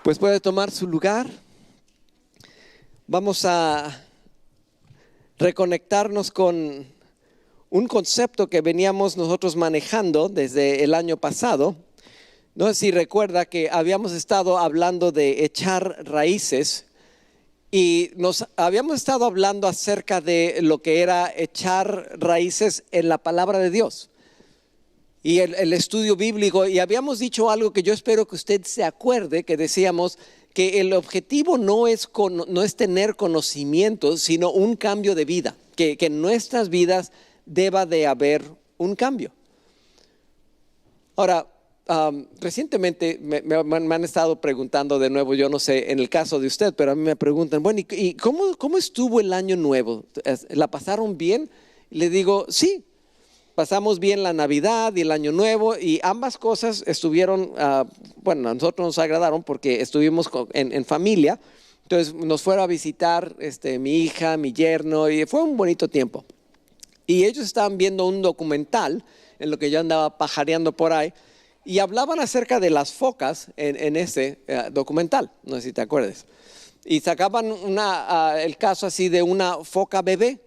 Pues puede tomar su lugar. Vamos a reconectarnos con un concepto que veníamos nosotros manejando desde el año pasado. No sé si recuerda que habíamos estado hablando de echar raíces y nos habíamos estado hablando acerca de lo que era echar raíces en la palabra de Dios y el estudio bíblico, y habíamos dicho algo que yo espero que usted se acuerde, que decíamos que el objetivo no es tener conocimiento, sino un cambio de vida, que en nuestras vidas deba de haber un cambio. Ahora, recientemente me han estado preguntando de nuevo, yo no sé en el caso de usted, pero a mí me preguntan, bueno, ¿y cómo estuvo el año nuevo? ¿La pasaron bien? Le digo, sí. Pasamos bien la Navidad y el Año Nuevo, y ambas cosas estuvieron, bueno, a nosotros nos agradaron porque estuvimos en familia. Entonces nos fueron a visitar mi hija, mi yerno, y fue un bonito tiempo. Y ellos estaban viendo un documental en lo que yo andaba pajareando por ahí, y hablaban acerca de las focas en ese documental, no sé si te acuerdas. Y sacaban el caso así de una foca bebé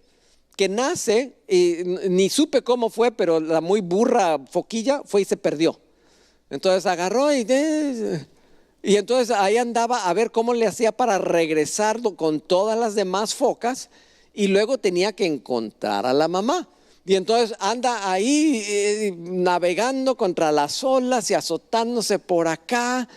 que nace, y ni supe cómo fue, pero la muy burra foquilla fue y se perdió. Entonces agarró y entonces ahí andaba a ver cómo le hacía para regresar con todas las demás focas, y luego tenía que encontrar a la mamá. Y entonces anda ahí navegando contra las olas y azotándose por acá.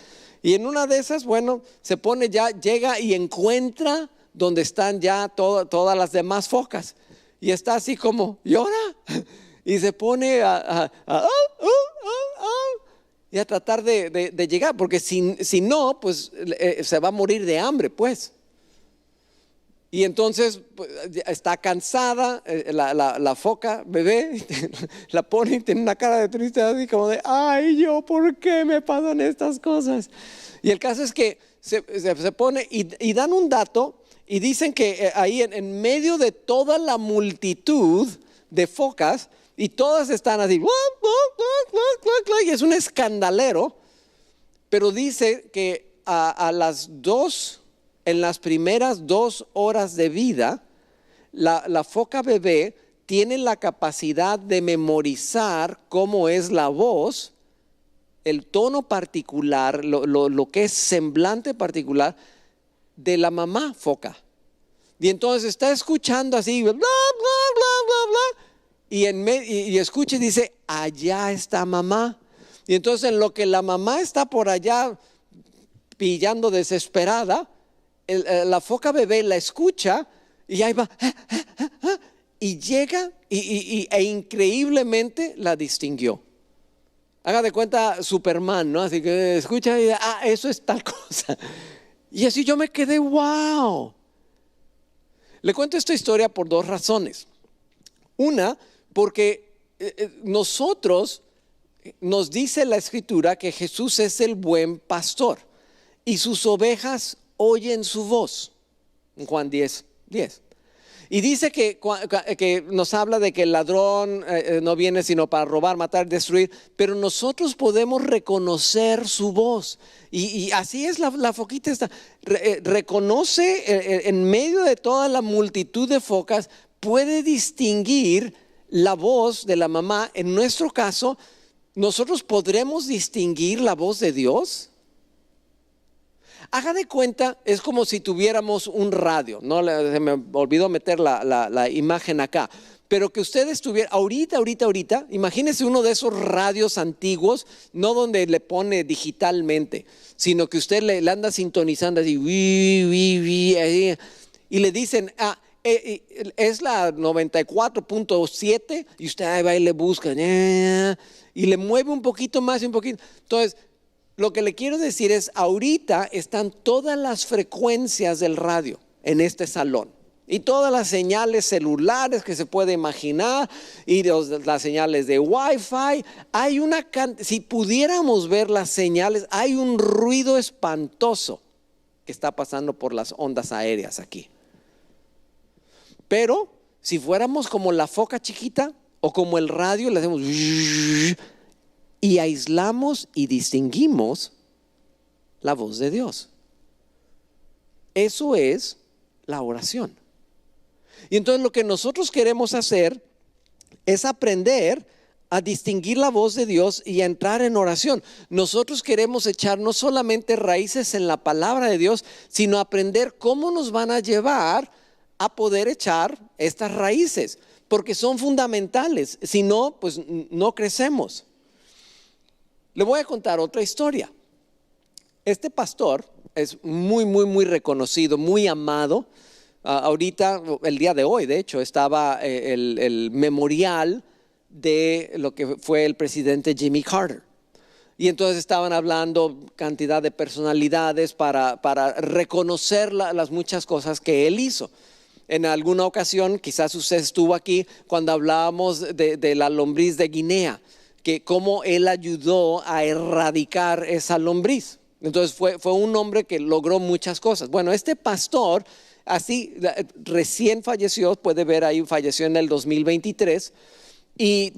Y en una de esas, bueno, se pone ya, llega y encuentra donde están ya todas las demás focas. Y está así como, llora, y se pone y a tratar de llegar, porque si no, pues se va a morir de hambre, pues. Y entonces pues, está cansada, la foca bebé, la pone y tiene una cara de tristeza, así como de, ay, ¿por qué me pasan estas cosas? Y el caso es que se pone y dan un dato. Y dicen que ahí en medio de toda la multitud de focas, y todas están así, y es un escandalero, pero dice que en las primeras 2 horas de vida, la foca bebé tiene la capacidad de memorizar cómo es la voz, el tono particular, lo que es semblante particular de la mamá foca. Y entonces está escuchando así, bla, bla, bla, bla, bla, y escucha y dice, allá está mamá. Y entonces en lo que la mamá está por allá pillando desesperada, la foca bebé la escucha y ahí va, y llega e increíblemente la distinguió. Haga de cuenta Superman, ¿no? Así que escucha y eso es tal cosa. Y así yo me quedé, wow. Le cuento esta historia por 2 razones. Una, porque nos dice la Escritura que Jesús es el buen pastor y sus ovejas oyen su voz. En Juan 10:10. Y dice que nos habla de que el ladrón no viene sino para robar, matar, destruir, pero nosotros podemos reconocer su voz. Y así es la foquita esta. Reconoce en medio de toda la multitud de focas, puede distinguir la voz de la mamá. En nuestro caso, ¿nosotros podremos distinguir la voz de Dios? Haga de cuenta, es como si tuviéramos un radio, no se me olvidó meter la imagen acá, pero que usted estuviera ahorita, imagínese uno de esos radios antiguos, no donde le pone digitalmente, sino que usted le anda sintonizando así, y le dicen, es la 94.7, y usted ahí va y le busca, y le mueve un poquito más y un poquito. Entonces, lo que le quiero decir es, ahorita están todas las frecuencias del radio en este salón. Y todas las señales celulares que se puede imaginar, y las señales de Wi-Fi. Si pudiéramos ver las señales, hay un ruido espantoso que está pasando por las ondas aéreas aquí. Pero si fuéramos como la foca chiquita o como el radio, le hacemos y aislamos y distinguimos la voz de Dios. Eso es la oración. Y entonces lo que nosotros queremos hacer es aprender a distinguir la voz de Dios y a entrar en oración. Nosotros queremos echar no solamente raíces en la palabra de Dios, sino aprender cómo nos van a llevar a poder echar estas raíces, porque son fundamentales. Si no, pues no crecemos. Le voy a contar otra historia. Este pastor es muy reconocido, muy amado. Ahorita, el día de hoy, de hecho, estaba el memorial de lo que fue el presidente Jimmy Carter. Y entonces estaban hablando cantidad de personalidades para reconocer las muchas cosas que él hizo. En alguna ocasión, quizás usted estuvo aquí cuando hablábamos de la lombriz de Guinea, que cómo él ayudó a erradicar esa lombriz. Entonces fue un hombre que logró muchas cosas. Bueno, este pastor así recién falleció, puede ver ahí, falleció en el 2023. Y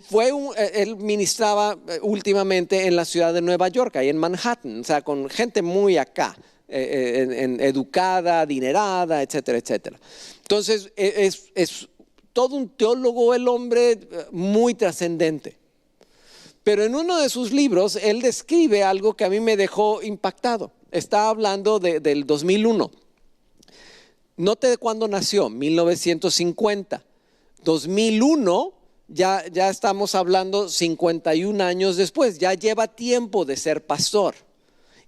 él ministraba últimamente en la ciudad de Nueva York, ahí en Manhattan, o sea, con gente muy acá, educada, adinerada, etcétera, etcétera. Entonces, es todo un teólogo el hombre, muy trascendente. Pero en uno de sus libros, él describe algo que a mí me dejó impactado. Está hablando del 2001. Note cuándo nació, 1950. 2001. Ya estamos hablando 51 años después, ya lleva tiempo de ser pastor.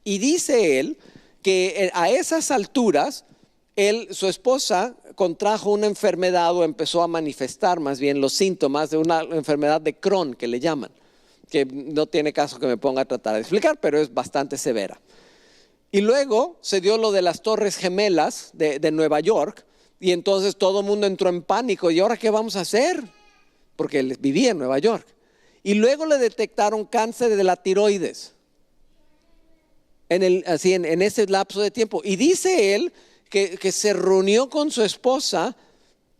Y dice él que a esas alturas, su esposa contrajo una enfermedad o empezó a manifestar más bien los síntomas de una enfermedad de Crohn que le llaman, que no tiene caso que me ponga a tratar de explicar, pero es bastante severa. Y luego se dio lo de las Torres Gemelas de Nueva York y entonces todo el mundo entró en pánico. ¿Y ahora qué vamos a hacer? Porque él vivía en Nueva York. Y luego le detectaron cáncer de la tiroides en ese lapso de tiempo. Y dice él que se reunió con su esposa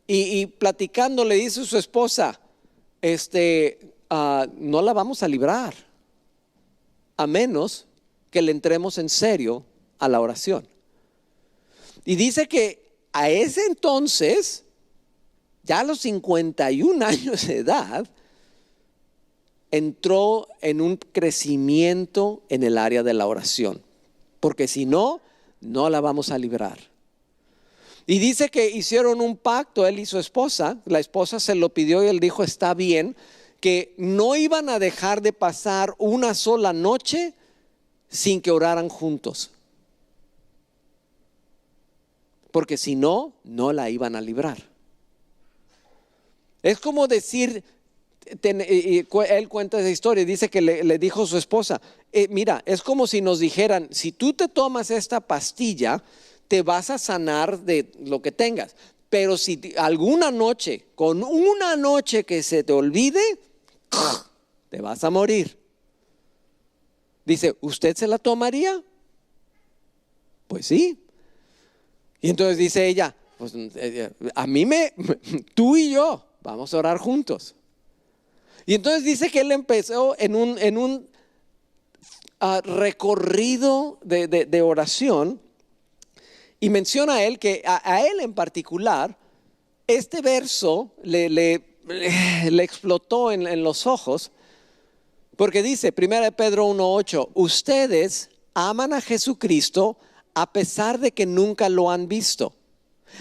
y platicando le dice a su esposa, no la vamos a librar a menos que le entremos en serio a la oración. Y dice que a ese entonces, ya a los 51 años de edad, entró en un crecimiento en el área de la oración, porque si no, no la vamos a librar. Y dice que hicieron un pacto, él y su esposa, la esposa se lo pidió y él dijo, está bien, que no iban a dejar de pasar una sola noche sin que oraran juntos, porque si no, no la iban a librar. Es como decir, él cuenta esa historia, dice que le dijo a su esposa, mira, es como si nos dijeran, si tú te tomas esta pastilla, te vas a sanar de lo que tengas. Pero si alguna noche, con una noche que se te olvide, te vas a morir. Dice, ¿usted se la tomaría? Pues sí. Y entonces dice ella, pues, tú y yo vamos a orar juntos. Y entonces dice que él empezó en un recorrido de oración y menciona a él que a él en particular este verso le explotó en los ojos, porque dice 1 Pedro 1:8, ustedes aman a Jesucristo a pesar de que nunca lo han visto.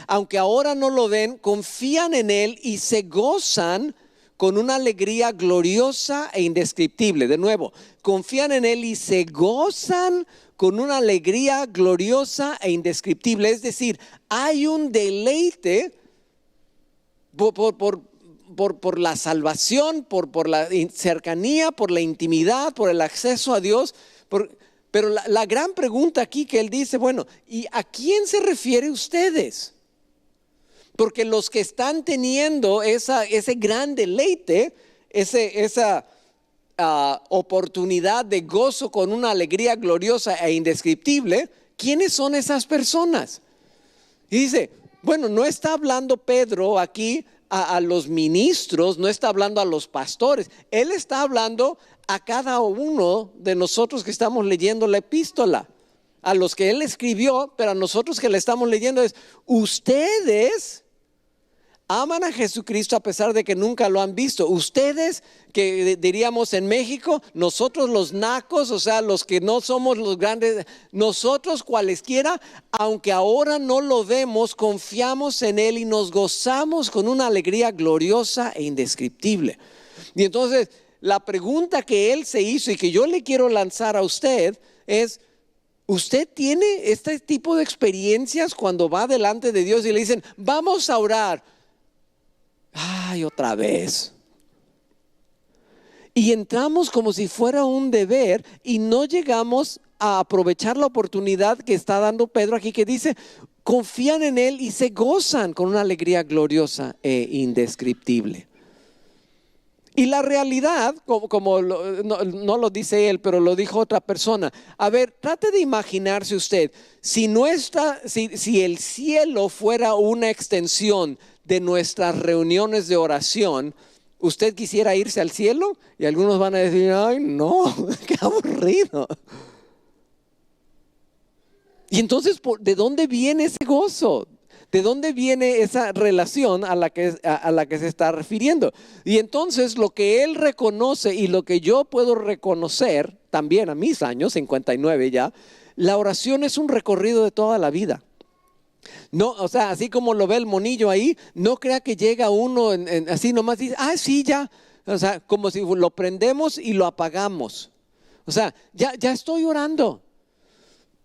Aunque ahora no lo ven, confían en Él y se gozan con una alegría gloriosa e indescriptible. De nuevo, confían en Él y se gozan con una alegría gloriosa e indescriptible. Es decir, hay un deleite por la salvación, por la cercanía, por la intimidad, por el acceso a Dios. Pero la gran pregunta aquí que él dice, bueno, ¿y a quién se refiere ustedes? Porque los que están teniendo ese gran deleite, esa oportunidad de gozo con una alegría gloriosa e indescriptible, ¿quiénes son esas personas? Y dice, bueno, no está hablando Pedro aquí a los ministros, no está hablando a los pastores, él está hablando a cada uno de nosotros que estamos leyendo la epístola. a los que él escribió, pero a nosotros que le estamos leyendo es: ustedes aman a Jesucristo a pesar de que nunca lo han visto. Ustedes, que diríamos en México, nosotros los nacos, o sea, los que no somos los grandes, nosotros cualesquiera, aunque ahora no lo vemos, confiamos en Él y nos gozamos con una alegría gloriosa e indescriptible. Y entonces, la pregunta que Él se hizo y que yo le quiero lanzar a usted es: ¿usted tiene este tipo de experiencias cuando va delante de Dios y le dicen, vamos a orar? Ay, otra vez. Y entramos como si fuera un deber y no llegamos a aprovechar la oportunidad que está dando Pedro aquí, que dice: confían en Él y se gozan con una alegría gloriosa e indescriptible. Y la realidad, no lo dice él, pero lo dijo otra persona. A ver, trate de imaginarse usted, si el cielo fuera una extensión de nuestras reuniones de oración, ¿usted quisiera irse al cielo? Y algunos van a decir: ay, no, qué aburrido. Y entonces, ¿de dónde viene ese gozo? ¿De dónde viene esa relación a la que se está refiriendo? Y entonces lo que él reconoce y lo que yo puedo reconocer también a mis años, 59 ya, la oración es un recorrido de toda la vida. No, o sea, así como lo ve el monillo ahí, no crea que llega uno así nomás dice: ah, sí, ya. O sea, como si lo prendemos y lo apagamos. O sea, ya estoy orando.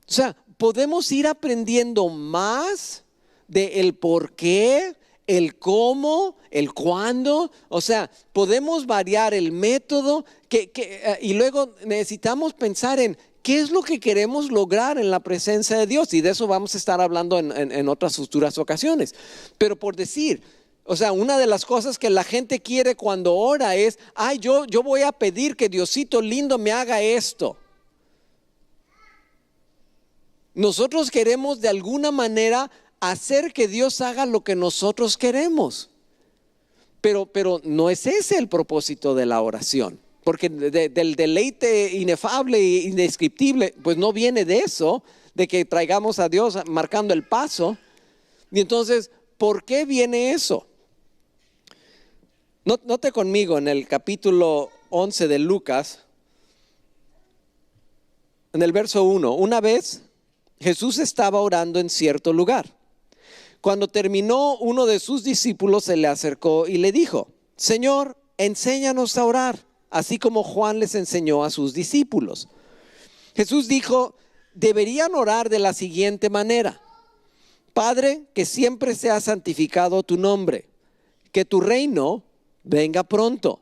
O sea, podemos ir aprendiendo más de el por qué, el cómo, el cuándo. O sea, podemos variar el método y luego necesitamos pensar en qué es lo que queremos lograr en la presencia de Dios. Y de eso vamos a estar hablando en otras futuras ocasiones. Pero por decir, o sea, una de las cosas que la gente quiere cuando ora es: ay, yo voy a pedir que Diosito lindo me haga esto. Nosotros queremos de alguna manera hacer que Dios haga lo que nosotros queremos. Pero no es ese el propósito de la oración. Porque del deleite inefable e indescriptible, pues no viene de eso, de que traigamos a Dios marcando el paso. Y entonces, ¿por qué viene eso? Note conmigo en el capítulo 11 de Lucas, en el verso 1, una vez Jesús estaba orando en cierto lugar. Cuando terminó, uno de sus discípulos se le acercó y le dijo: Señor, enséñanos a orar, así como Juan les enseñó a sus discípulos. Jesús dijo: deberían orar de la siguiente manera: Padre, que siempre sea santificado tu nombre, que tu reino venga pronto.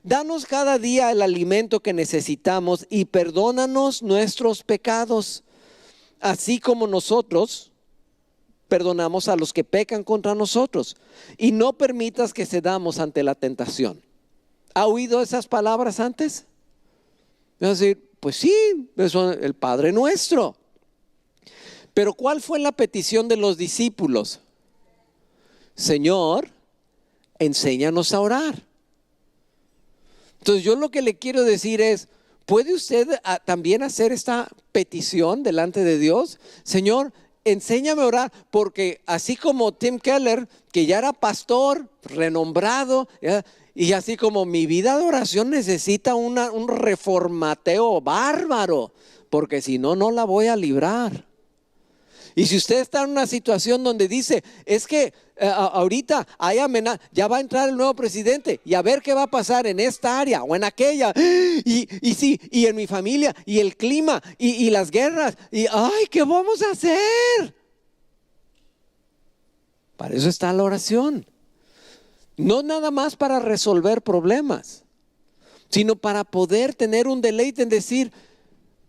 Danos cada día el alimento que necesitamos y perdónanos nuestros pecados, así como nosotros perdonamos a los que pecan contra nosotros, y no permitas que cedamos ante la tentación. ¿Ha oído esas palabras antes? Es decir, pues sí, eso es el Padre Nuestro. Pero ¿cuál fue la petición de los discípulos? Señor, enséñanos a orar. Entonces yo lo que le quiero decir es: ¿puede usted también hacer esta petición delante de Dios? Señor, enséñame a orar, porque así como Tim Keller, que ya era pastor, renombrado, y así como mi vida de oración necesita un reformateo bárbaro, porque si no, no la voy a librar. Y si usted está en una situación donde dice: es que ahorita hay amenaza, ya va a entrar el nuevo presidente y a ver qué va a pasar en esta área o en aquella, y sí, y en mi familia, y el clima, y las guerras, y ay, ¿qué vamos a hacer? Para eso está la oración. No nada más para resolver problemas, sino para poder tener un deleite en decir: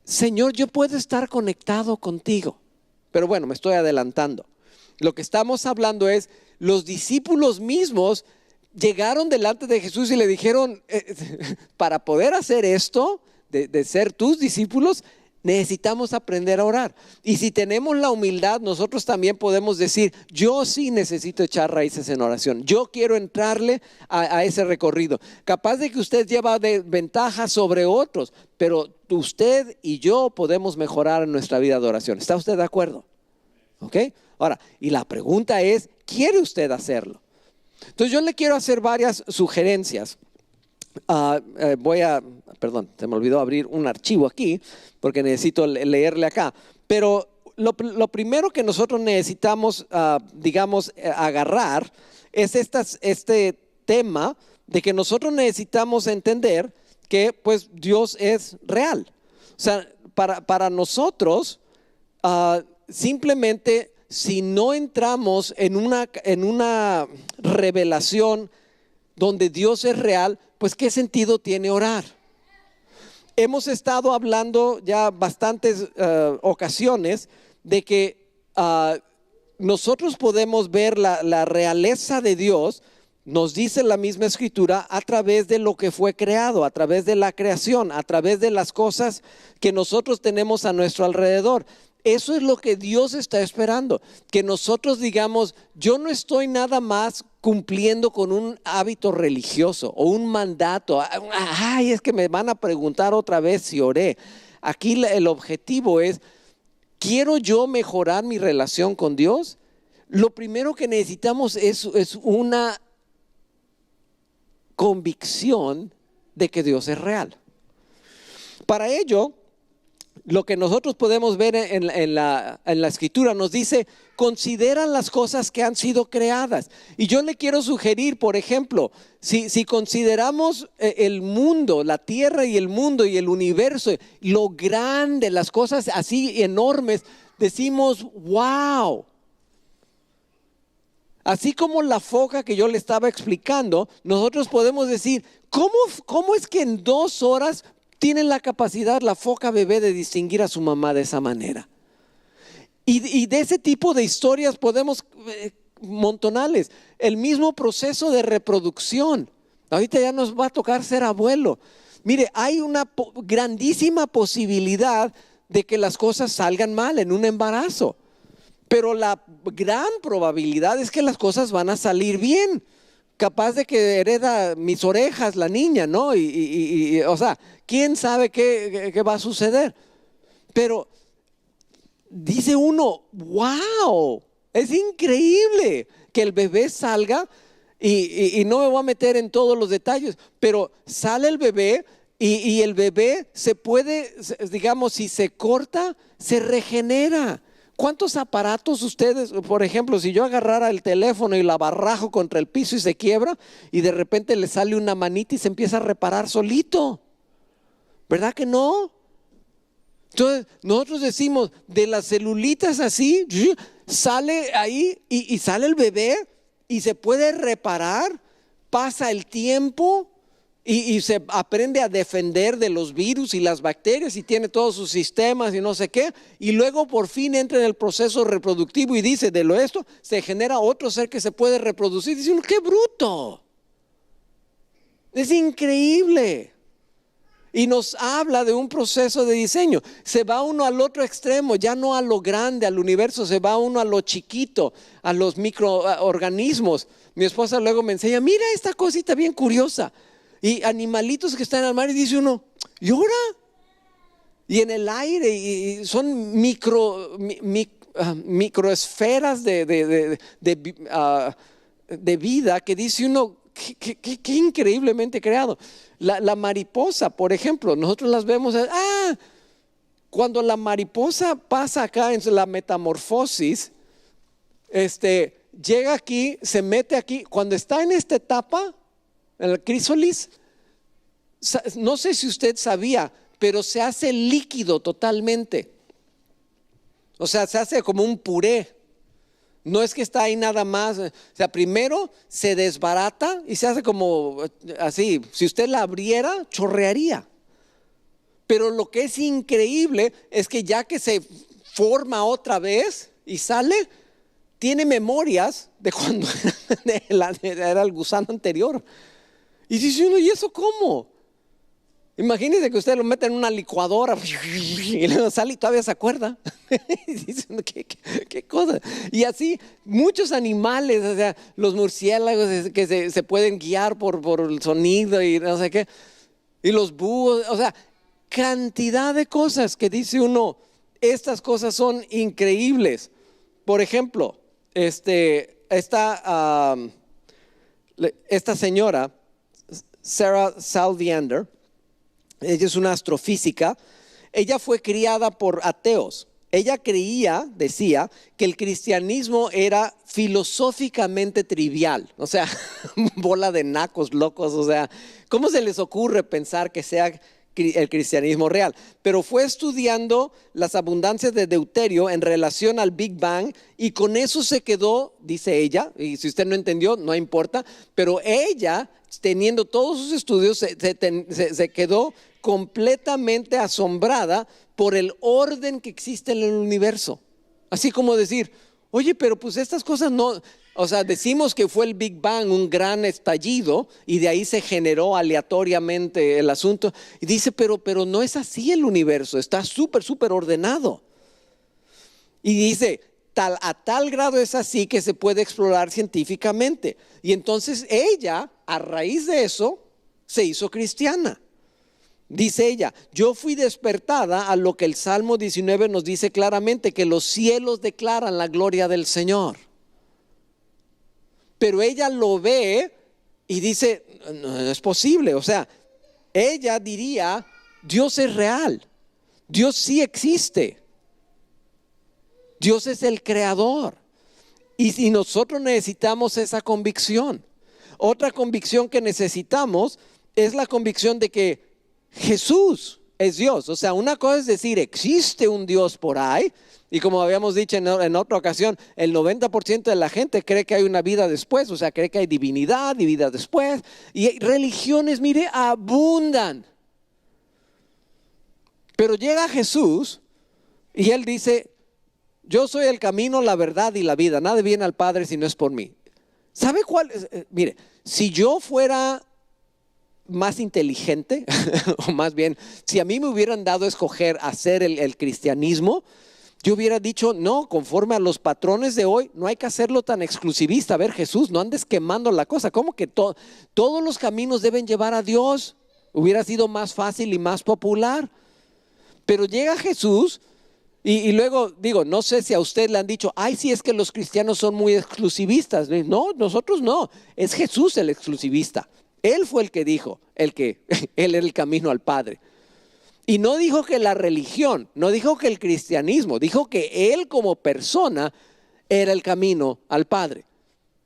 Señor, yo puedo estar conectado contigo. Pero bueno, me estoy adelantando. Lo que estamos hablando es: los discípulos mismos llegaron delante de Jesús y le dijeron: para poder hacer esto, de ser tus discípulos, Necesitamos aprender a orar. Y si tenemos la humildad, nosotros también podemos decir, yo sí necesito echar raíces en oración. Yo quiero entrarle a ese recorrido. Capaz de que usted lleva ventaja sobre otros, pero usted y yo podemos mejorar en nuestra vida de oración. ¿Está usted de acuerdo? ¿Ok? Ahora, y la pregunta es, ¿quiere usted hacerlo? Entonces yo le quiero hacer varias sugerencias. Perdón, se me olvidó abrir un archivo aquí porque necesito leerle acá. Pero lo primero que nosotros necesitamos, agarrar es este tema de que nosotros necesitamos entender que pues Dios es real. O sea, para nosotros, simplemente si no entramos en una revelación donde Dios es real, pues ¿qué sentido tiene orar? Hemos estado hablando ya bastantes ocasiones de que nosotros podemos ver la realeza de Dios, nos dice la misma escritura, a través de lo que fue creado, a través de la creación, a través de las cosas que nosotros tenemos a nuestro alrededor. Eso es lo que Dios está esperando, que nosotros digamos, yo no estoy nada más cumpliendo con un hábito religioso o un mandato. Ay, es que me van a preguntar otra vez si oré. Aquí el objetivo es, ¿quiero yo mejorar mi relación con Dios? Lo primero que necesitamos es una convicción de que Dios es real. Para ello, lo que nosotros podemos ver en la escritura nos dice, considera las cosas que han sido creadas. Y yo le quiero sugerir, por ejemplo, si consideramos el mundo, la tierra y el mundo y el universo, lo grande, las cosas así enormes, decimos, wow. Así como la foca que yo le estaba explicando, nosotros podemos decir, ¿cómo es que en 2 horas tienen la capacidad la foca bebé de distinguir a su mamá de esa manera? Y de ese tipo de historias podemos, montonales. El mismo proceso de reproducción. Ahorita ya nos va a tocar ser abuelo. Mire, hay una grandísima posibilidad de que las cosas salgan mal en un embarazo. Pero la gran probabilidad es que las cosas van a salir bien. Capaz de que hereda mis orejas la niña, ¿no? O sea, ¿quién sabe qué va a suceder? Pero dice uno, wow, es increíble que el bebé salga y no me voy a meter en todos los detalles, pero sale el bebé y el bebé se puede, digamos, si se corta, se regenera. ¿Cuántos aparatos ustedes, por ejemplo, si yo agarrara el teléfono y la barrajo contra el piso y se quiebra y de repente le sale una manita y se empieza a reparar solito? ¿Verdad que no? Entonces nosotros decimos, de las celulitas así, sale ahí y sale el bebé y se puede reparar, pasa el tiempo y se aprende a defender de los virus y las bacterias y tiene todos sus sistemas y no sé qué, y luego por fin entra en el proceso reproductivo y dice, de lo esto se genera otro ser que se puede reproducir. Dice uno, ¡qué bruto! Es increíble. Y nos habla de un proceso de diseño. Se va uno al otro extremo, ya no a lo grande, al universo, se va uno a lo chiquito, a los microorganismos. Mi esposa luego me enseña, mira esta cosita bien curiosa. Y animalitos que están en el mar y dice uno, ¿y ahora? Y en el aire, y son microesferas de vida que dice uno, qué increíblemente creado. La mariposa, por ejemplo, nosotros las vemos, cuando la mariposa pasa acá en la metamorfosis, llega aquí, se mete aquí, cuando está en esta etapa, el crísolis, no sé si usted sabía, pero se hace líquido totalmente. O sea, se hace como un puré. No es que está ahí nada más. O sea, primero se desbarata y se hace como así. Si usted la abriera, chorrearía. Pero lo que es increíble es que ya que se forma otra vez y sale, tiene memorias de cuando era el gusano anterior. Y dice uno, ¿y eso cómo? Imagínese que usted lo mete en una licuadora y luego sale y todavía se acuerda. Dicen, ¿qué cosa? Y así muchos animales, o sea, los murciélagos que se pueden guiar por el sonido y no sé qué. Y los búhos, o sea, cantidad de cosas que dice uno, estas cosas son increíbles. Por ejemplo, esta señora, Sarah Salviander, ella es una astrofísica. Ella fue criada por ateos. Ella decía, que el cristianismo era filosóficamente trivial. O sea, bola de nacos locos. O sea, ¿cómo se les ocurre pensar que sea el cristianismo real? Pero fue estudiando las abundancias de deuterio en relación al Big Bang y con eso se quedó, dice ella, y si usted no entendió, no importa, pero ella, teniendo todos sus estudios, se quedó completamente asombrada por el orden que existe en el universo. Así como decir, oye, pero pues estas cosas no, o sea, decimos que fue el Big Bang, un gran estallido, y de ahí se generó aleatoriamente el asunto. Y dice, pero no es así el universo, está súper ordenado. Y dice, a tal grado es así que se puede explorar científicamente. Y entonces ella, a raíz de eso, se hizo cristiana. Dice ella, yo fui despertada a lo que el Salmo 19 nos dice claramente, que los cielos declaran la gloria del Señor. Pero ella lo ve y dice, no es posible. O sea, ella diría, Dios es real, Dios sí existe, Dios es el creador. Y nosotros necesitamos esa convicción. Otra convicción que necesitamos es la convicción de que Jesús es Dios. O sea, una cosa es decir, existe un Dios por ahí. Y como habíamos dicho en otra ocasión, el 90% de la gente cree que hay una vida después. O sea, cree que hay divinidad y vida después. Y religiones, mire, abundan. Pero llega Jesús y Él dice, yo soy el camino, la verdad y la vida. Nadie viene al Padre si no es por mí. ¿Sabe cuál? Mire, si yo fuera más inteligente, o más bien, si a mí me hubieran dado a escoger hacer el cristianismo, yo hubiera dicho, no, conforme a los patrones de hoy, no hay que hacerlo tan exclusivista. A ver, Jesús, no andes quemando la cosa. ¿Cómo que todos los caminos deben llevar a Dios? Hubiera sido más fácil y más popular. Pero llega Jesús y luego, digo, no sé si a usted le han dicho, ay, sí, es que los cristianos son muy exclusivistas. No, nosotros no, es Jesús el exclusivista. Él fue el que dijo, Él era el camino al Padre. Y no dijo que la religión, no dijo que el cristianismo, dijo que Él como persona era el camino al Padre.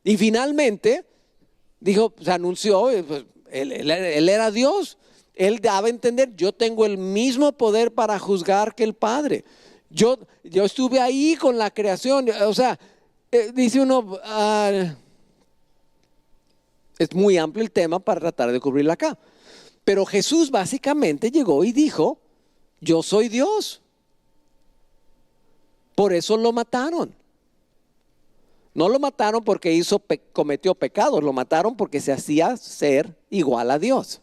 Y finalmente, dijo, se anunció, pues, él era Dios. Él daba a entender, yo tengo el mismo poder para juzgar que el Padre. Yo estuve ahí con la creación. O sea, dice uno, es muy amplio el tema para tratar de cubrirlo acá. Pero Jesús básicamente llegó y dijo, yo soy Dios. Por eso lo mataron. No lo mataron porque cometió pecados, lo mataron porque se hacía ser igual a Dios.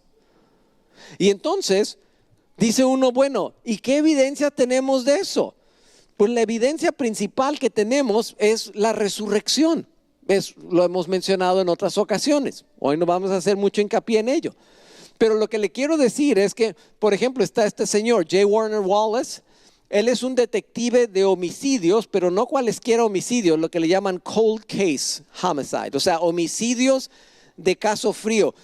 Y entonces dice uno, bueno, ¿y qué evidencia tenemos de eso? Pues la evidencia principal que tenemos es la resurrección. Lo hemos mencionado en otras ocasiones. Hoy no vamos a hacer mucho hincapié en ello. Pero lo que le quiero decir es que, por ejemplo, está este señor, J. Warner Wallace. Él es un detective de homicidios, pero no cualesquiera homicidios, lo que le llaman cold case homicide. O sea, homicidios de caso frío.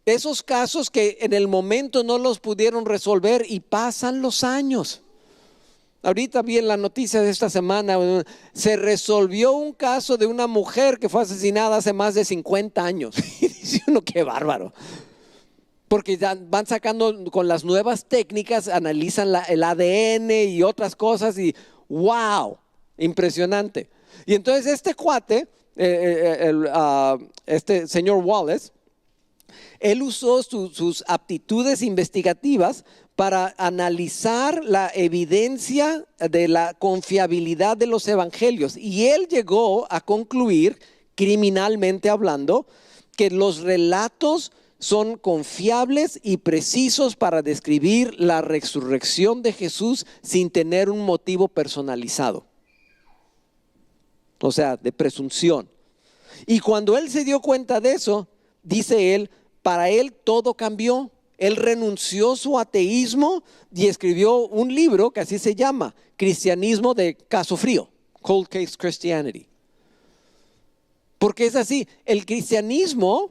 Esos casos que en el momento no los pudieron resolver y pasan los años. Ahorita vi en la noticia de esta semana, se resolvió un caso de una mujer que fue asesinada hace más de 50 años. Y dice uno, qué bárbaro. Porque ya van sacando con las nuevas técnicas, analizan el ADN y otras cosas y wow, impresionante. Y entonces este cuate, este señor Wallace, él usó sus aptitudes investigativas para analizar la evidencia de la confiabilidad de los evangelios. Y él llegó a concluir, criminalmente hablando, que los relatos son confiables y precisos para describir la resurrección de Jesús sin tener un motivo personalizado. O sea, de presunción. Y cuando él se dio cuenta de eso, dice él, para él todo cambió. Él renunció su ateísmo y escribió un libro que así se llama, Cristianismo de Caso Frío, Cold Case Christianity. Porque es así, el cristianismo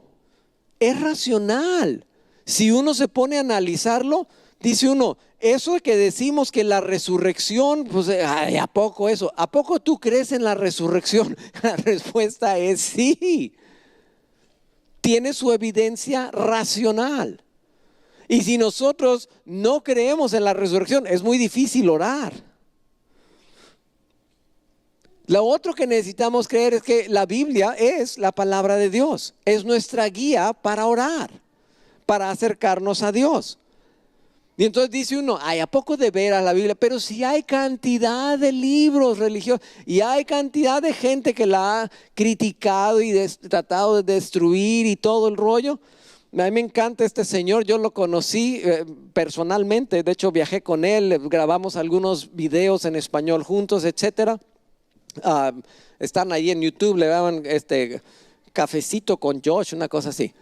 es racional. Si uno se pone a analizarlo, dice uno, eso que decimos que la resurrección, pues ay, ¿a poco eso? ¿A poco tú crees en la resurrección? La respuesta es sí. Tiene su evidencia racional. Y si nosotros no creemos en la resurrección, es muy difícil orar. Lo otro que necesitamos creer es que la Biblia es la palabra de Dios. Es nuestra guía para orar, para acercarnos a Dios. Y entonces dice uno, ay, ¿a poco de veras la Biblia? Pero si hay cantidad de libros religiosos y hay cantidad de gente que la ha criticado y tratado de destruir y todo el rollo. A mí me encanta este señor, yo lo conocí personalmente, de hecho viajé con él, grabamos algunos videos en español juntos, etcétera. Están ahí en YouTube, le daban cafecito con Josh, una cosa así.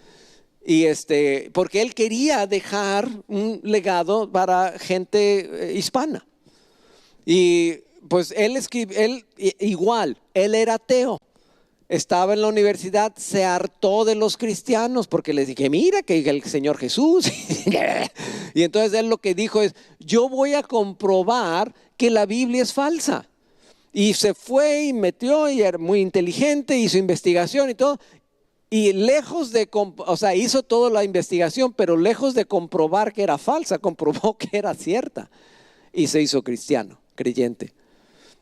Y porque él quería dejar un legado para gente hispana. Y pues él igual, él era ateo. Estaba en la universidad, se hartó de los cristianos porque les dije, mira que el Señor Jesús. Y entonces él lo que dijo es, yo voy a comprobar que la Biblia es falsa. Y se fue y metió y era muy inteligente, hizo investigación y todo. Y lejos de, hizo toda la investigación, pero lejos de comprobar que era falsa, comprobó que era cierta. Y se hizo cristiano, creyente.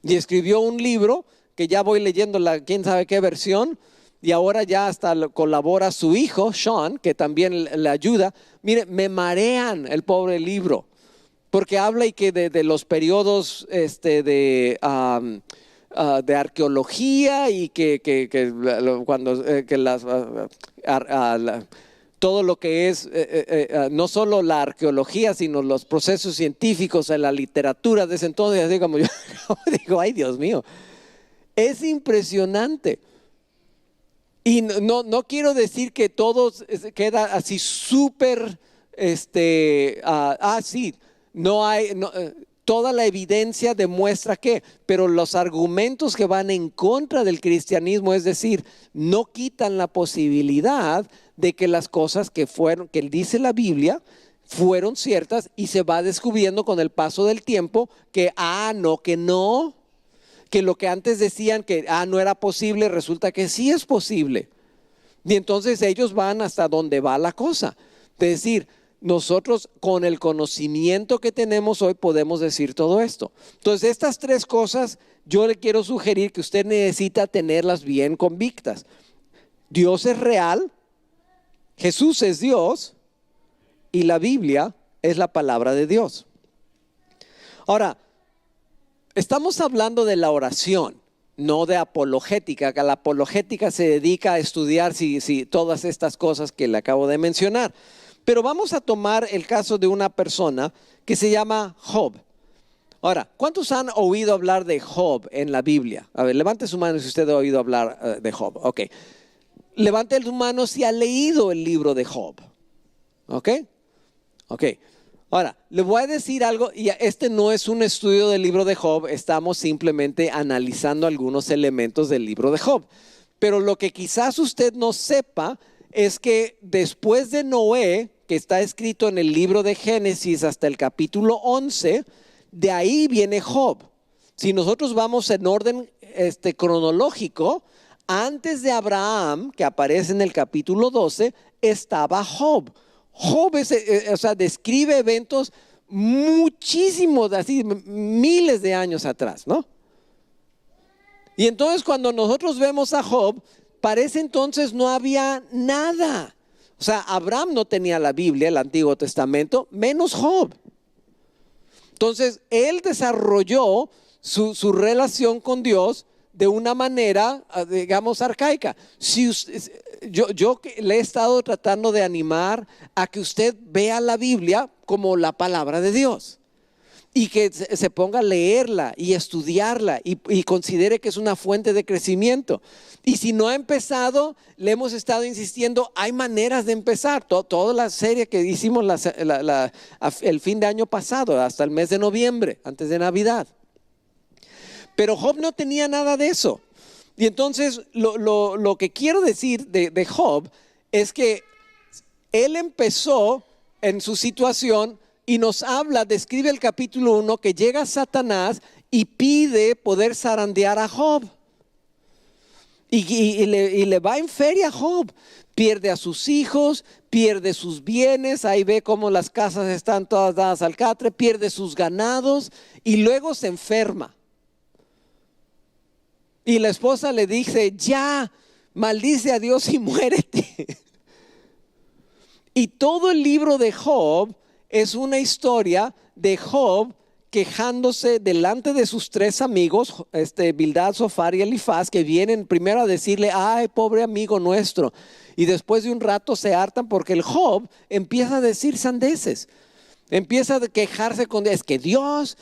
Y escribió un libro que ya voy leyendo quién sabe qué versión, y ahora ya hasta colabora su hijo, Sean, que también le ayuda. Mire, me marean el pobre libro, porque habla y que de los periodos de arqueología y todo lo que es no solo la arqueología, sino los procesos científicos en la literatura de ese entonces, así como yo digo, ay Dios mío. Es impresionante. Y no quiero decir que todo queda así súper, sí, no hay, toda la evidencia demuestra pero los argumentos que van en contra del cristianismo, es decir, no quitan la posibilidad de que las cosas que dice la Biblia fueron ciertas, y se va descubriendo con el paso del tiempo que que lo que antes decían que no era posible, resulta que sí es posible. Y entonces ellos van hasta donde va la cosa. Es decir, nosotros con el conocimiento que tenemos hoy podemos decir todo esto. Entonces estas tres cosas yo le quiero sugerir que usted necesita tenerlas bien convictas. Dios es real, Jesús es Dios y la Biblia es la palabra de Dios. Ahora, estamos hablando de la oración, no de apologética, que la apologética se dedica a estudiar si todas estas cosas que le acabo de mencionar. Pero vamos a tomar el caso de una persona que se llama Job. Ahora, ¿cuántos han oído hablar de Job en la Biblia? A ver, levante su mano si usted ha oído hablar de Job. Ok. Levante su mano si ha leído el libro de Job. Ok. Ok. Ahora, le voy a decir algo, y este no es un estudio del libro de Job, estamos simplemente analizando algunos elementos del libro de Job. Pero lo que quizás usted no sepa es que después de Noé, que está escrito en el libro de Génesis hasta el capítulo 11, de ahí viene Job. Si nosotros vamos en orden cronológico, antes de Abraham, que aparece en el capítulo 12, estaba Job. Job describe eventos muchísimos, así miles de años atrás, ¿no? Y entonces cuando nosotros vemos a Job, para ese entonces no había nada. O sea, Abraham no tenía la Biblia, el Antiguo Testamento, menos Job. Entonces, él desarrolló su relación con Dios de una manera, digamos, arcaica. yo le he estado tratando de animar a que usted vea la Biblia como la palabra de Dios. Y que se ponga a leerla y estudiarla y considere que es una fuente de crecimiento. Y si no ha empezado, le hemos estado insistiendo, hay maneras de empezar. Toda la serie que hicimos el fin de año pasado, hasta el mes de noviembre, antes de Navidad. Pero Job no tenía nada de eso. Y entonces lo que quiero decir de Job es que él empezó en su situación y nos habla, describe el capítulo 1, que llega Satanás y pide poder zarandear a Job. Y le va en feria a Job. Pierde a sus hijos, pierde sus bienes, ahí ve cómo las casas están todas dadas al catre, pierde sus ganados y luego se enferma. Y la esposa le dice, ya, maldice a Dios y muérete. Y todo el libro de Job es una historia de Job quejándose delante de sus tres amigos, Bildad, Zofar y Elifaz, que vienen primero a decirle, ay, pobre amigo nuestro. Y después de un rato se hartan porque el Job empieza a decir sandeces. Empieza a quejarse es que Dios,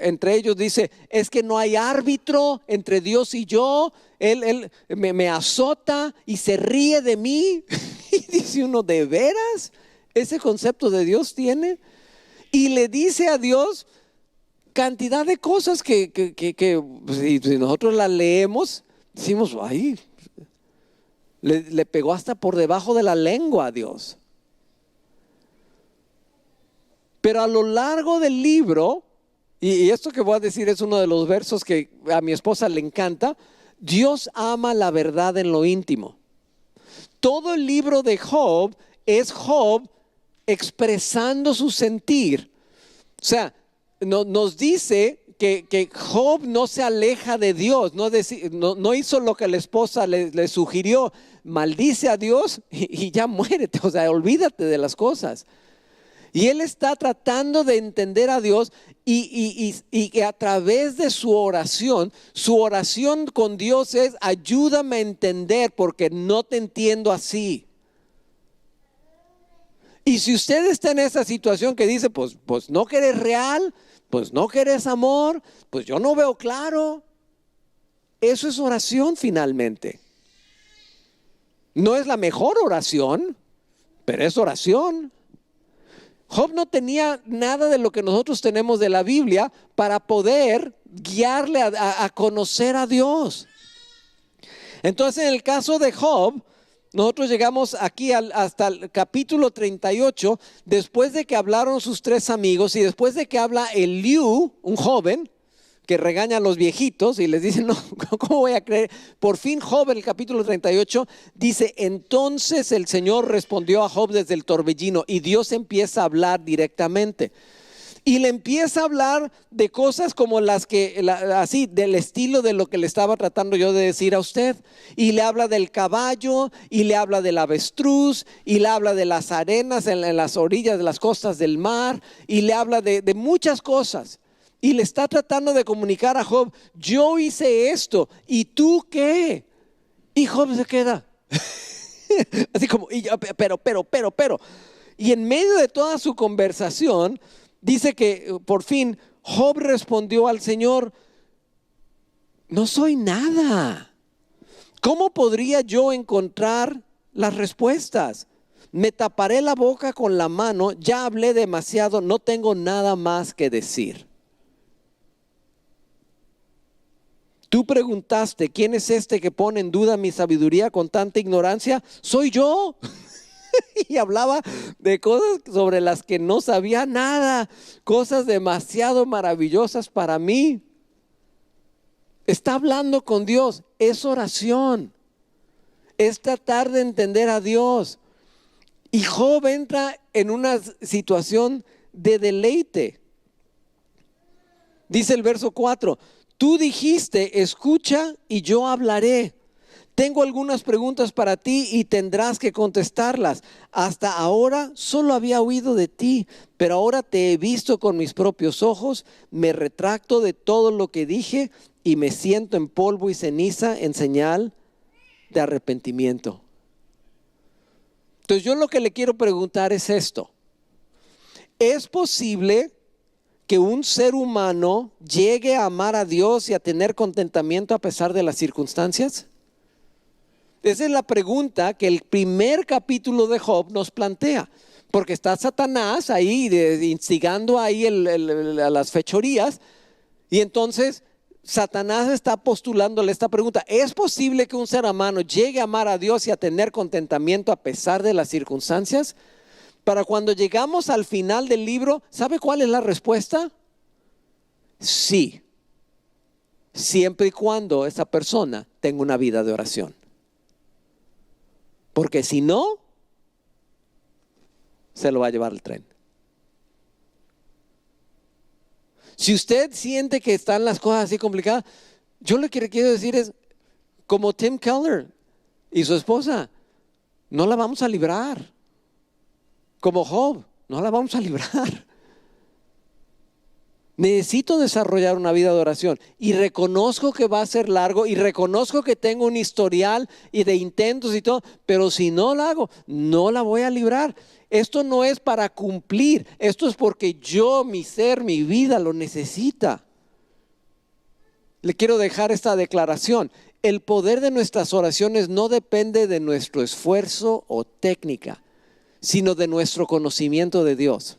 entre ellos dice, es que no hay árbitro entre Dios y yo. Él me azota y se ríe de mí. Y dice uno, ¿de veras? ¿Ese concepto de Dios tiene? Y le dice a Dios cantidad de cosas que si nosotros las leemos, decimos, ay, le pegó hasta por debajo de la lengua a Dios. Pero a lo largo del libro, y esto que voy a decir es uno de los versos que a mi esposa le encanta, Dios ama la verdad en lo íntimo. Todo el libro de Job es Job expresando su sentir. O sea, nos dice que Job no se aleja de Dios, no hizo lo que la esposa le sugirió, maldice a Dios y ya muérete, o sea, olvídate de las cosas. Y él está tratando de entender a Dios y que a través de su oración con Dios es, ayúdame a entender porque no te entiendo así. Y si usted está en esa situación que dice, pues no que eres real, pues no que eres amor, pues yo no veo claro. Eso es oración finalmente. No es la mejor oración, pero es oración. Job no tenía nada de lo que nosotros tenemos de la Biblia para poder guiarle a conocer a Dios. Entonces, en el caso de Job, nosotros llegamos aquí hasta el capítulo 38, después de que hablaron sus tres amigos y después de que habla Eliú, un joven, que regaña a los viejitos y les dice, no, ¿cómo voy a creer? Por fin Job, en el capítulo 38, dice, entonces el Señor respondió a Job desde el torbellino y Dios empieza a hablar directamente. Y le empieza a hablar de cosas como así, del estilo de lo que le estaba tratando yo de decir a usted. Y le habla del caballo, y le habla del avestruz, y le habla de las arenas en las orillas de las costas del mar, y le habla de muchas cosas. Y le está tratando de comunicar a Job, yo hice esto, ¿y tú qué? Y Job se queda así como, pero. Y en medio de toda su conversación, dice que por fin Job respondió al Señor, no soy nada. ¿Cómo podría yo encontrar las respuestas? Me taparé la boca con la mano, ya hablé demasiado, no tengo nada más que decir. Tú preguntaste, ¿quién es este que pone en duda mi sabiduría con tanta ignorancia? Soy yo. Y hablaba de cosas sobre las que no sabía nada, cosas demasiado maravillosas para mí. Está hablando con Dios, es oración, es tratar de entender a Dios. Y Job entra en una situación de deleite. Dice el verso 4, tú dijiste, escucha y yo hablaré. Tengo algunas preguntas para ti y tendrás que contestarlas. Hasta ahora solo había oído de ti, pero ahora te he visto con mis propios ojos. Me retracto de todo lo que dije y me siento en polvo y ceniza en señal de arrepentimiento. Entonces yo lo que le quiero preguntar es esto. ¿Es posible que un ser humano llegue a amar a Dios y a tener contentamiento a pesar de las circunstancias? Esa es la pregunta que el primer capítulo de Job nos plantea. Porque está Satanás ahí instigando ahí a las fechorías. Y entonces Satanás está postulándole esta pregunta. ¿Es posible que un ser humano llegue a amar a Dios y a tener contentamiento a pesar de las circunstancias? Para cuando llegamos al final del libro, ¿sabe cuál es la respuesta? Sí. Siempre y cuando esa persona tenga una vida de oración. Porque si no, se lo va a llevar el tren. Si usted siente que están las cosas así complicadas, yo lo que quiero decir es, como Tim Keller y su esposa, no la vamos a librar. Como Job, no la vamos a librar. Necesito desarrollar una vida de oración y reconozco que va a ser largo y reconozco que tengo un historial y de intentos y todo, pero si no la hago, no la voy a librar. Esto no es para cumplir, esto es porque yo, mi ser, mi vida lo necesita. Le quiero dejar esta declaración. El poder de nuestras oraciones no depende de nuestro esfuerzo o técnica, sino de nuestro conocimiento de Dios.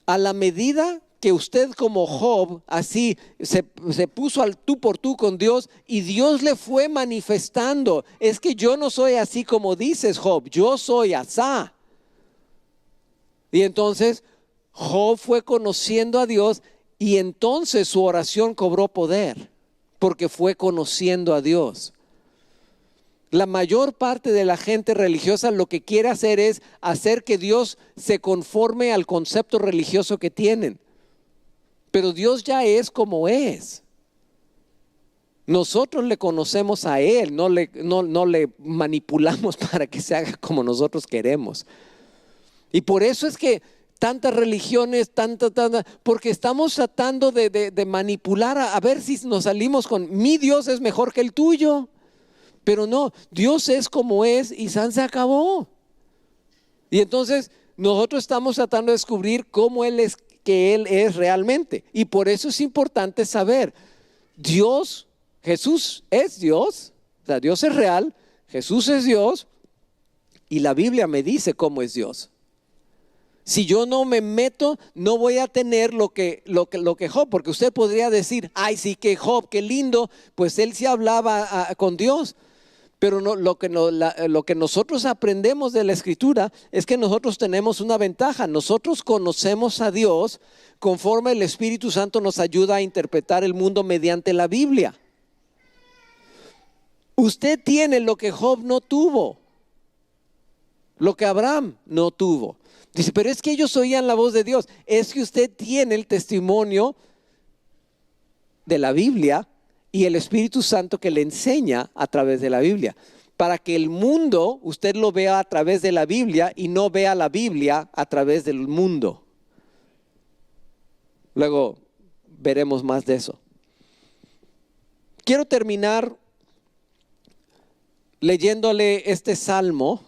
A la medida que usted como Job así se puso al tú por tú con Dios y Dios le fue manifestando, es que yo no soy así como dices, Job, yo soy asá. Y entonces Job fue conociendo a Dios y entonces su oración cobró poder porque fue conociendo a Dios. La mayor parte de la gente religiosa lo que quiere hacer es hacer que Dios se conforme al concepto religioso que tienen. Pero Dios ya es como es. Nosotros le conocemos a Él, no le manipulamos para que se haga como nosotros queremos. Y por eso es que tantas religiones, porque estamos tratando de manipular a ver si nos salimos con mi Dios es mejor que el tuyo. Pero no, Dios es como es y se acabó. Y entonces nosotros estamos tratando de descubrir cómo Él es, que Él es realmente. Y por eso es importante saber, Dios, Jesús es Dios, o sea, Dios es real, Jesús es Dios y la Biblia me dice cómo es Dios. Si yo no me meto, no voy a tener lo que Job, porque usted podría decir, ay sí que Job, qué lindo, pues él sí hablaba con Dios. Pero no, lo que nosotros aprendemos de la Escritura es que nosotros tenemos una ventaja. Nosotros conocemos a Dios conforme el Espíritu Santo nos ayuda a interpretar el mundo mediante la Biblia. Usted tiene lo que Job no tuvo, lo que Abraham no tuvo. Dice, pero es que ellos oían la voz de Dios. Es que usted tiene el testimonio de la Biblia y el Espíritu Santo que le enseña a través de la Biblia. Para que el mundo usted lo vea a través de la Biblia y no vea la Biblia a través del mundo. Luego veremos más de eso. Quiero terminar leyéndole este salmo.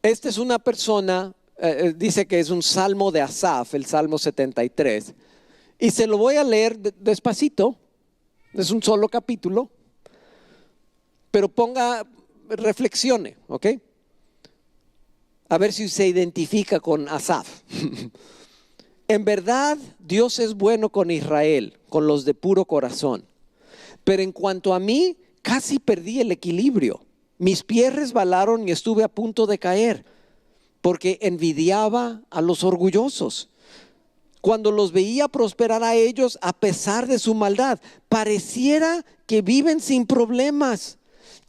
Esta es una persona, dice que es un salmo de Asaf, el Salmo 73. Y se lo voy a leer despacito, es un solo capítulo, pero reflexione, ¿ok? A ver si se identifica con Asaf. En verdad, Dios es bueno con Israel, con los de puro corazón. Pero en cuanto a mí, casi perdí el equilibrio. Mis pies resbalaron y estuve a punto de caer, porque envidiaba a los orgullosos. Cuando los veía prosperar a ellos a pesar de su maldad, pareciera que viven sin problemas.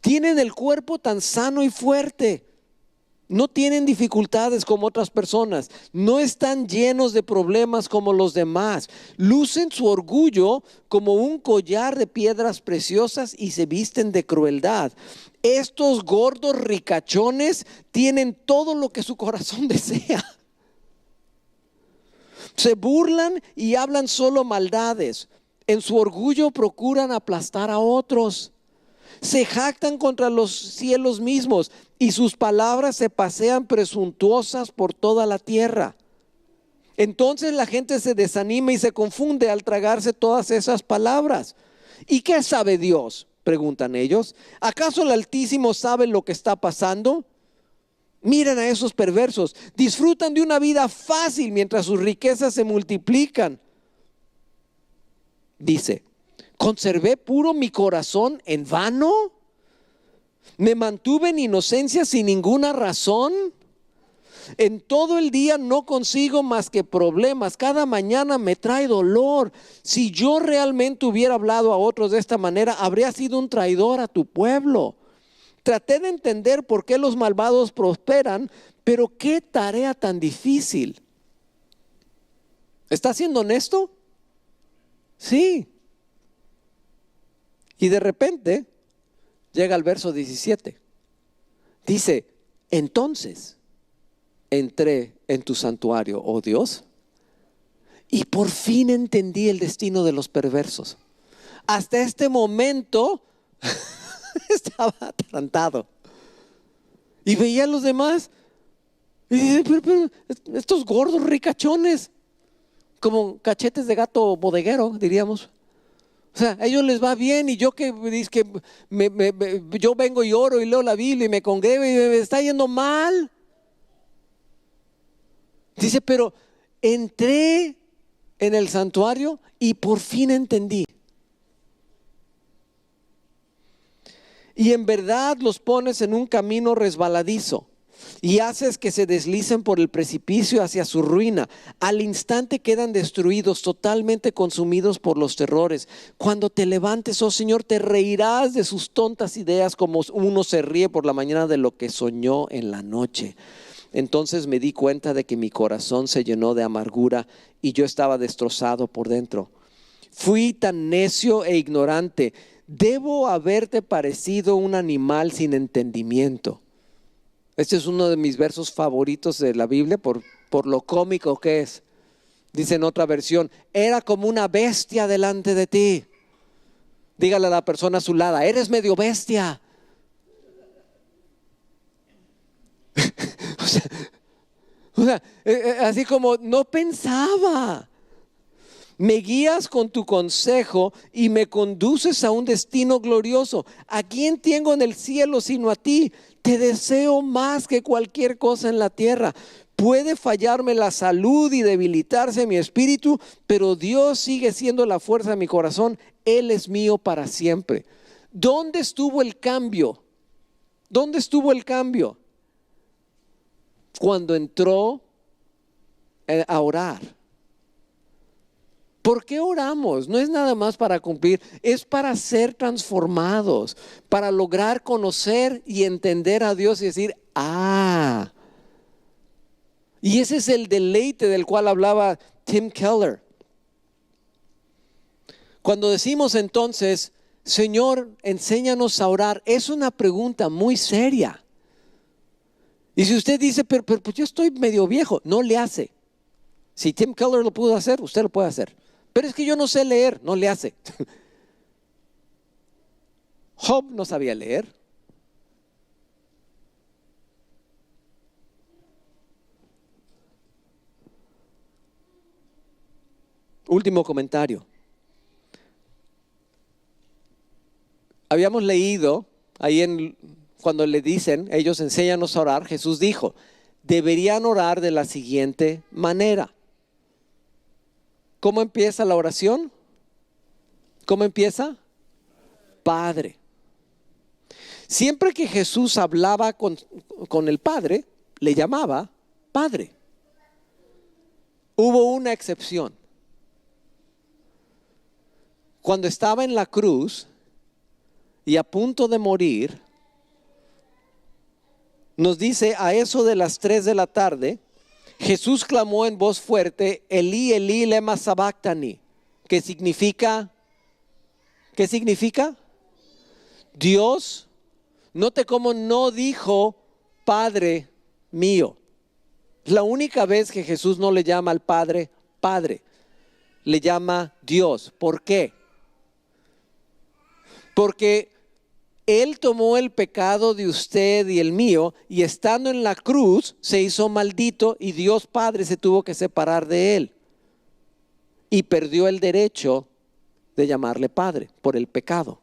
Tienen el cuerpo tan sano y fuerte. No tienen dificultades como otras personas. No están llenos de problemas como los demás. Lucen su orgullo como un collar de piedras preciosas y se visten de crueldad. Estos gordos ricachones tienen todo lo que su corazón desea. Se burlan y hablan solo maldades. En su orgullo procuran aplastar a otros. Se jactan contra los cielos mismos y sus palabras se pasean presuntuosas por toda la tierra. Entonces la gente se desanima y se confunde al tragarse todas esas palabras. ¿Y qué sabe Dios?, preguntan ellos. ¿Acaso el Altísimo sabe lo que está pasando? Miren a esos perversos, disfrutan de una vida fácil mientras sus riquezas se multiplican. Dice, ¿conservé puro mi corazón en vano? ¿Me mantuve en inocencia sin ninguna razón? En todo el día no consigo más que problemas. Cada mañana me trae dolor. Si yo realmente hubiera hablado a otros de esta manera, habría sido un traidor a tu pueblo. Traté de entender por qué los malvados prosperan, pero qué tarea tan difícil. ¿Está siendo honesto? Sí. Y de repente llega al verso 17. Dice, entonces entré en tu santuario, oh Dios, y por fin entendí el destino de los perversos. Hasta este momento estaba atarantado y veía a los demás y dice, pero estos gordos ricachones, como cachetes de gato bodeguero, diríamos. O sea, a ellos les va bien y yo que yo vengo y oro y leo la Biblia y me congrego y me está yendo mal. Dice, pero entré en el santuario y por fin entendí. Y en verdad los pones en un camino resbaladizo y haces que se deslicen por el precipicio hacia su ruina. Al instante quedan destruidos, totalmente consumidos por los terrores. Cuando te levantes, oh Señor, te reirás de sus tontas ideas como uno se ríe por la mañana de lo que soñó en la noche. Entonces me di cuenta de que mi corazón se llenó de amargura y yo estaba destrozado por dentro. Fui tan necio e ignorante. Debo haberte parecido un animal sin entendimiento. Este es uno de mis versos favoritos de la Biblia por lo cómico que es. Dice en otra versión, era como una bestia delante de ti. Dígale a la persona a su lado, eres medio bestia. Así como no pensaba. Me guías con tu consejo y me conduces a un destino glorioso. ¿A quién tengo en el cielo sino a ti? Te deseo más que cualquier cosa en la tierra. Puede fallarme la salud y debilitarse mi espíritu, pero Dios sigue siendo la fuerza de mi corazón. Él es mío para siempre. ¿Dónde estuvo el cambio? ¿Dónde estuvo el cambio? Cuando entró a orar. ¿Por qué oramos? No es nada más para cumplir, es para ser transformados, para lograr conocer y entender a Dios y decir, y ese es el deleite del cual hablaba Tim Keller. Cuando decimos entonces, Señor, enséñanos a orar, es una pregunta muy seria. Y si usted dice, pero pues yo estoy medio viejo, no le hace. Si Tim Keller lo pudo hacer, usted lo puede hacer. Pero es que yo no sé leer, no le hace. Job no sabía leer. Último comentario. Habíamos leído ahí cuando le dicen, ellos enséñanos a orar, Jesús dijo, deberían orar de la siguiente manera. ¿Cómo empieza la oración? ¿Cómo empieza? Padre. Siempre que Jesús hablaba con el Padre, le llamaba Padre. Hubo una excepción. Cuando estaba en la cruz y a punto de morir, nos dice a eso de las 3 de la tarde, Jesús clamó en voz fuerte, Elí, Elí, lema sabactani, que significa, ¿qué significa? Dios, note cómo no dijo Padre mío. Es la única vez que Jesús no le llama al Padre, Padre, le llama Dios. ¿Por qué? Porque Él tomó el pecado de usted y el mío, y estando en la cruz se hizo maldito y Dios Padre se tuvo que separar de él. Y perdió el derecho de llamarle Padre por el pecado.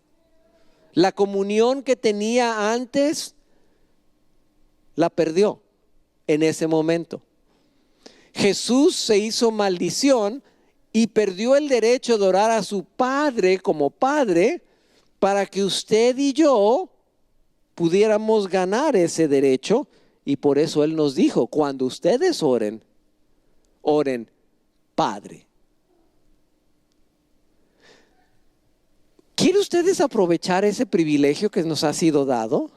La comunión que tenía antes la perdió en ese momento. Jesús se hizo maldición y perdió el derecho de orar a su Padre como Padre, para que usted y yo pudiéramos ganar ese derecho. Y por eso Él nos dijo, cuando ustedes oren, oren Padre. ¿Quieren ustedes aprovechar ese privilegio que nos ha sido dado?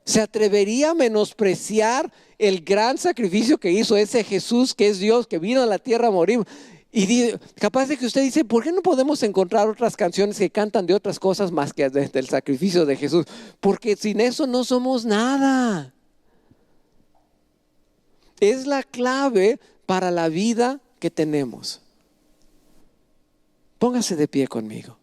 ¿Se atrevería a menospreciar el gran sacrificio que hizo ese Jesús, que es Dios, que vino a la tierra a morir? Y capaz de que usted dice, ¿por qué no podemos encontrar otras canciones que cantan de otras cosas más que del sacrificio de Jesús? Porque sin eso no somos nada. Es la clave para la vida que tenemos. Póngase de pie conmigo.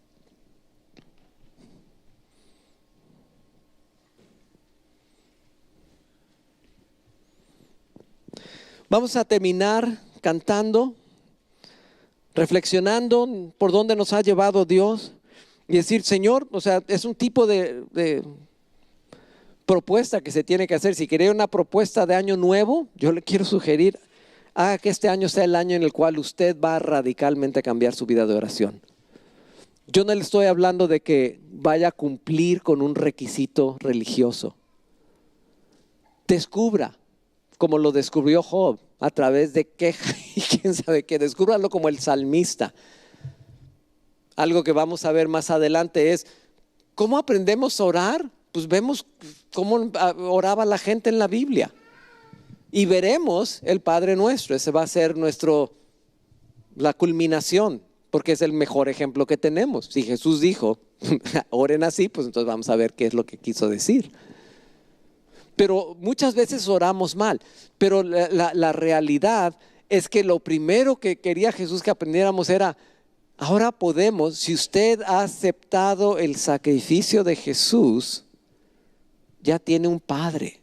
Vamos a terminar cantando, reflexionando por dónde nos ha llevado Dios y decir, Señor, o sea, es un tipo de propuesta que se tiene que hacer. Si quiere una propuesta de año nuevo, yo le quiero sugerir, haga que este año sea el año en el cual usted va a radicalmente cambiar su vida de oración. Yo no le estoy hablando de que vaya a cumplir con un requisito religioso. Descubra, como lo descubrió Job, a través de queja y quién sabe qué. Descúbralo como el salmista. Algo que vamos a ver más adelante es, ¿cómo aprendemos a orar? Pues vemos cómo oraba la gente en la Biblia. Y veremos el Padre Nuestro. Ese va a ser la culminación, porque es el mejor ejemplo que tenemos. Si Jesús dijo, oren así, pues entonces vamos a ver qué es lo que quiso decir. Pero muchas veces oramos mal. Pero la realidad es que lo primero que quería Jesús que aprendiéramos era, ahora podemos, si usted ha aceptado el sacrificio de Jesús, ya tiene un Padre.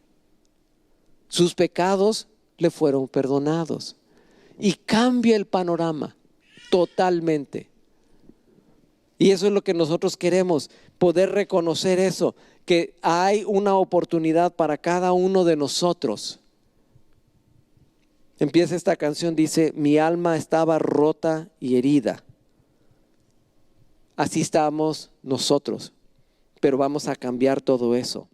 Sus pecados le fueron perdonados. Y cambia el panorama totalmente. Y eso es lo que nosotros queremos, poder reconocer eso, que hay una oportunidad para cada uno de nosotros. Empieza esta canción, dice, mi alma estaba rota y herida. Así estamos nosotros, pero vamos a cambiar todo eso.